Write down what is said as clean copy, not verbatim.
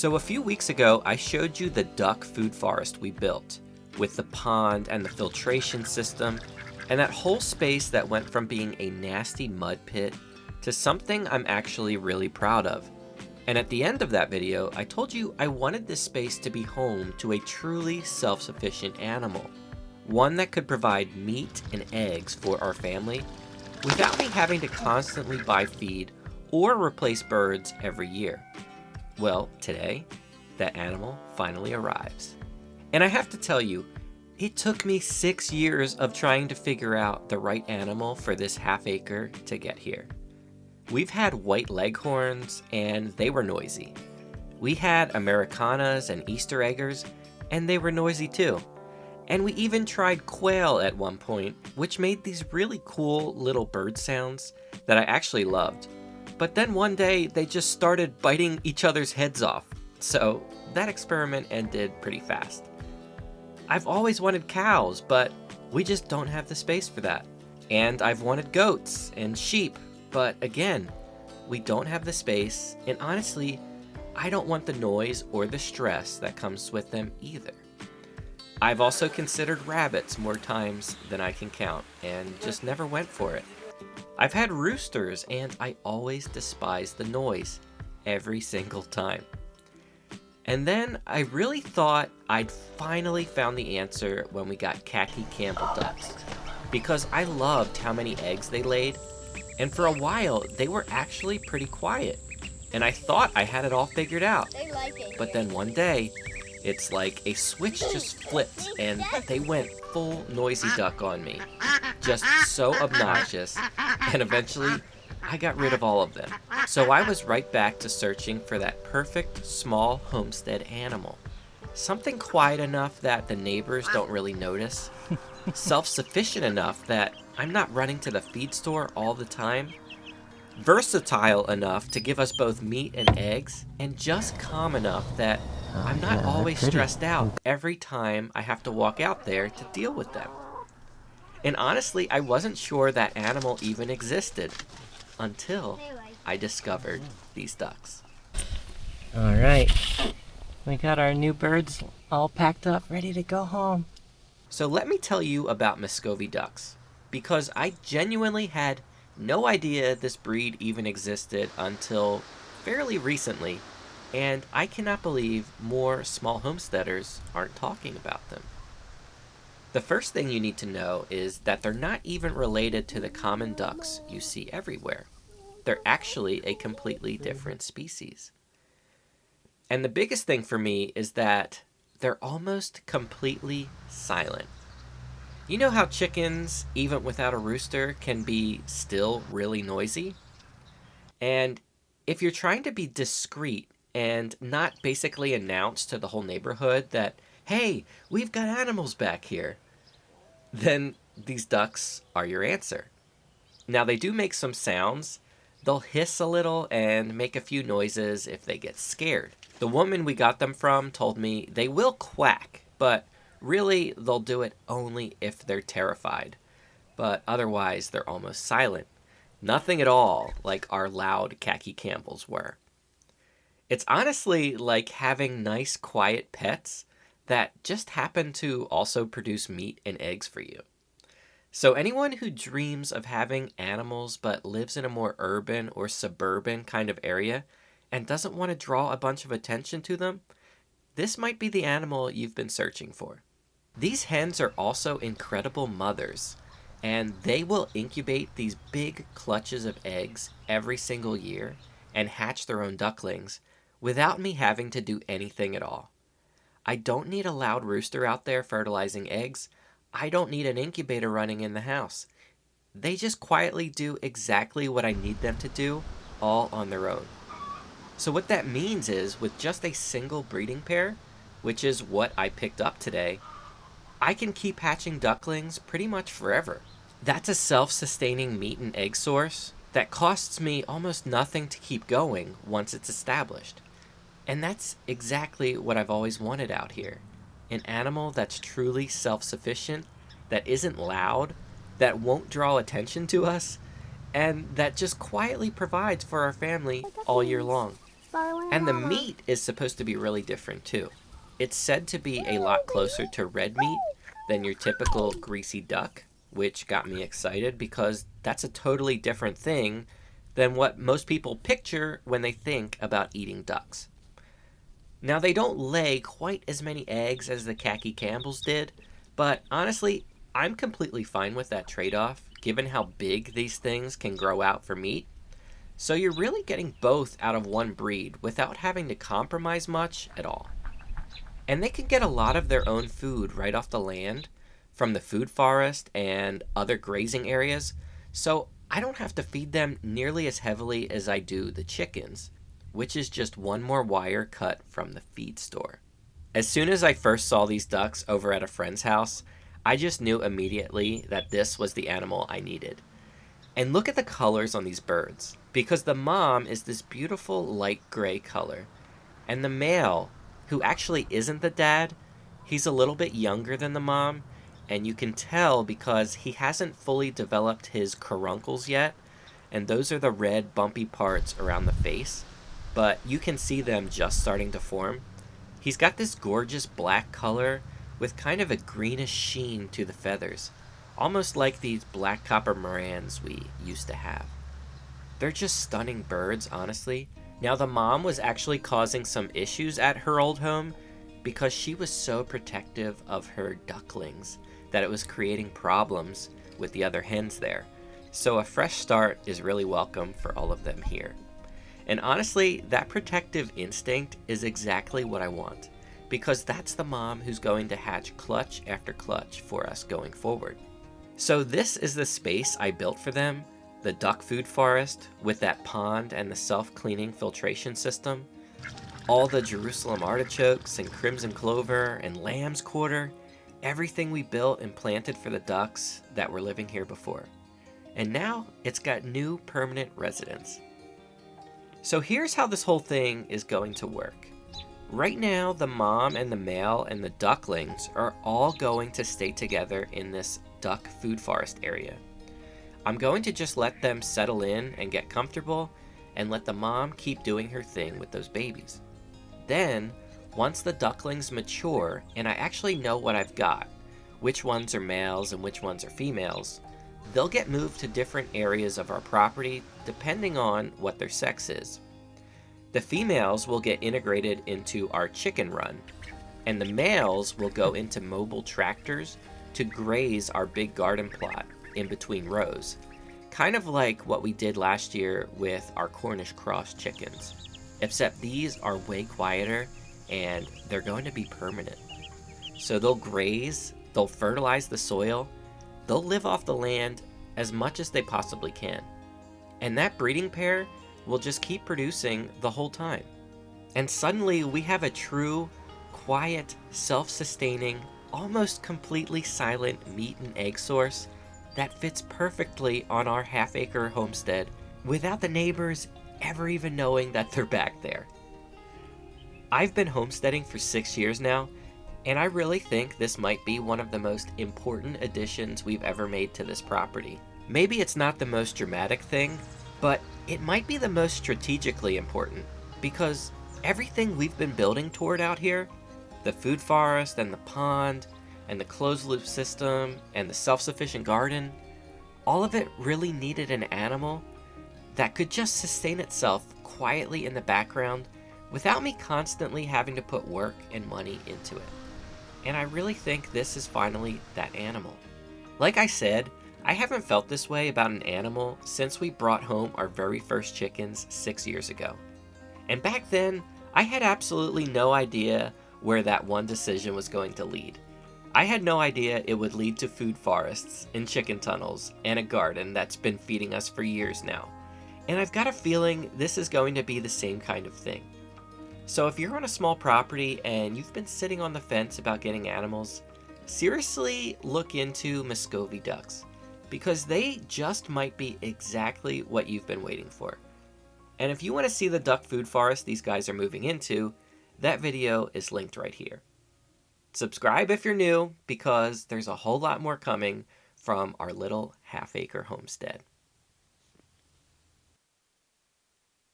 So a few weeks ago, I showed you the duck food forest we built, with the pond and the filtration system, and that whole space that went from being a nasty mud pit to something I'm actually really proud of. And at the end of that video, I told you I wanted this space to be home to a truly self-sufficient animal, one that could provide meat and eggs for our family without me having to constantly buy feed or replace birds every year. Well, today, that animal finally arrives. And I have to tell you, it took me 6 years of trying to figure out the right animal for this half acre to get here. We've had white leghorns, and they were noisy. We had Americanas and Easter eggers, and they were noisy too. And we even tried quail at one point, which made these really cool little bird sounds that I actually loved. But then one day, they just started biting each other's heads off. So that experiment ended pretty fast. I've always wanted cows, but we just don't have the space for that. And I've wanted goats and sheep, but again, we don't have the space, and honestly, I don't want the noise or the stress that comes with them either. I've also considered rabbits more times than I can count, and just never went for it. I've had roosters, and I always despised the noise, every single time. And then I really thought I'd finally found the answer when we got Khaki Campbell ducks, because I loved how many eggs they laid, and for a while they were actually pretty quiet, and I thought I had it all figured out. But then one day, it's like a switch just flipped, and they went full noisy duck on me. Just so obnoxious, and eventually, I got rid of all of them. So I was right back to searching for that perfect small homestead animal. Something quiet enough that the neighbors don't really notice. Self-sufficient enough that I'm not running to the feed store all the time. Versatile enough to give us both meat and eggs, and just calm enough that I'm not always stressed out every time I have to walk out there to deal with them. And honestly, I wasn't sure that animal even existed until I discovered these ducks. All right, we got our new birds all packed up, ready to go home. So let me tell you about Muscovy ducks, because I genuinely had no idea this breed even existed until fairly recently, and I cannot believe more small homesteaders aren't talking about them. The first thing you need to know is that they're not even related to the common ducks you see everywhere. They're actually a completely different species. And the biggest thing for me is that they're almost completely silent. You know how chickens, even without a rooster, can be still really noisy? And if you're trying to be discreet and not basically announce to the whole neighborhood that, hey, we've got animals back here, then these ducks are your answer. Now, they do make some sounds. They'll hiss a little and make a few noises if they get scared. The woman we got them from told me they will quack, but really they'll do it only if they're terrified. But otherwise, they're almost silent. Nothing at all like our loud Khaki Campbells were. It's honestly like having nice, quiet pets that just happen to also produce meat and eggs for you. So anyone who dreams of having animals but lives in a more urban or suburban kind of area and doesn't want to draw a bunch of attention to them, this might be the animal you've been searching for. These hens are also incredible mothers, and they will incubate these big clutches of eggs every single year and hatch their own ducklings without me having to do anything at all. I don't need a loud rooster out there fertilizing eggs. I don't need an incubator running in the house. They just quietly do exactly what I need them to do, all on their own. So what that means is, with just a single breeding pair, which is what I picked up today, I can keep hatching ducklings pretty much forever. That's a self-sustaining meat and egg source that costs me almost nothing to keep going once it's established. And that's exactly what I've always wanted out here. An animal that's truly self-sufficient, that isn't loud, that won't draw attention to us, and that just quietly provides for our family all year long. And the meat is supposed to be really different too. It's said to be a lot closer to red meat than your typical greasy duck, which got me excited because that's a totally different thing than what most people picture when they think about eating ducks. Now, they don't lay quite as many eggs as the Khaki Campbells did, but honestly, I'm completely fine with that trade off, given how big these things can grow out for meat. So you're really getting both out of one breed without having to compromise much at all. And they can get a lot of their own food right off the land from the food forest and other grazing areas, so I don't have to feed them nearly as heavily as I do the chickens, which is just one more wire cut from the feed store. As soon as I first saw these ducks over at a friend's house, I just knew immediately that this was the animal I needed. And look at the colors on these birds, because the mom is this beautiful light gray color, and the male, who actually isn't the dad, he's a little bit younger than the mom, and you can tell because he hasn't fully developed his caruncles yet, and those are the red bumpy parts around the face, but you can see them just starting to form. He's got this gorgeous black color with kind of a greenish sheen to the feathers, almost like these black copper morans we used to have. They're just stunning birds, honestly. Now, the mom was actually causing some issues at her old home because she was so protective of her ducklings that it was creating problems with the other hens there. So a fresh start is really welcome for all of them here. And honestly, that protective instinct is exactly what I want, because that's the mom who's going to hatch clutch after clutch for us going forward. So this is the space I built for them, the duck food forest with that pond and the self-cleaning filtration system, all the Jerusalem artichokes and crimson clover and lamb's quarter, everything we built and planted for the ducks that were living here before. And now it's got new permanent residents. So here's how this whole thing is going to work. Right now, the mom and the male and the ducklings are all going to stay together in this duck food forest area. I'm going to just let them settle in and get comfortable and let the mom keep doing her thing with those babies. Then, once the ducklings mature and I actually know what I've got, which ones are males and which ones are females, they'll get moved to different areas of our property depending on what their sex is. The females will get integrated into our chicken run, and the males will go into mobile tractors to graze our big garden plot in between rows, kind of like what we did last year with our Cornish cross chickens, except these are way quieter and they're going to be permanent. So they'll graze, they'll fertilize the soil, they'll live off the land as much as they possibly can. And that breeding pair will just keep producing the whole time. And suddenly we have a true, quiet, self-sustaining, almost completely silent meat and egg source that fits perfectly on our half-acre homestead without the neighbors ever even knowing that they're back there. I've been homesteading for 6 years now, and I really think this might be one of the most important additions we've ever made to this property. Maybe it's not the most dramatic thing, but it might be the most strategically important, because everything we've been building toward out here, the food forest and the pond and the closed loop system and the self-sufficient garden, all of it really needed an animal that could just sustain itself quietly in the background without me constantly having to put work and money into it. And I really think this is finally that animal. Like I said, I haven't felt this way about an animal since we brought home our very first chickens 6 years ago. And back then, I had absolutely no idea where that one decision was going to lead. I had no idea it would lead to food forests and chicken tunnels and a garden that's been feeding us for years now. And I've got a feeling this is going to be the same kind of thing. So if you're on a small property and you've been sitting on the fence about getting animals, seriously look into Muscovy ducks, because they just might be exactly what you've been waiting for. And if you want to see the duck food forest these guys are moving into, that video is linked right here. Subscribe if you're new, because there's a whole lot more coming from our little half-acre homestead.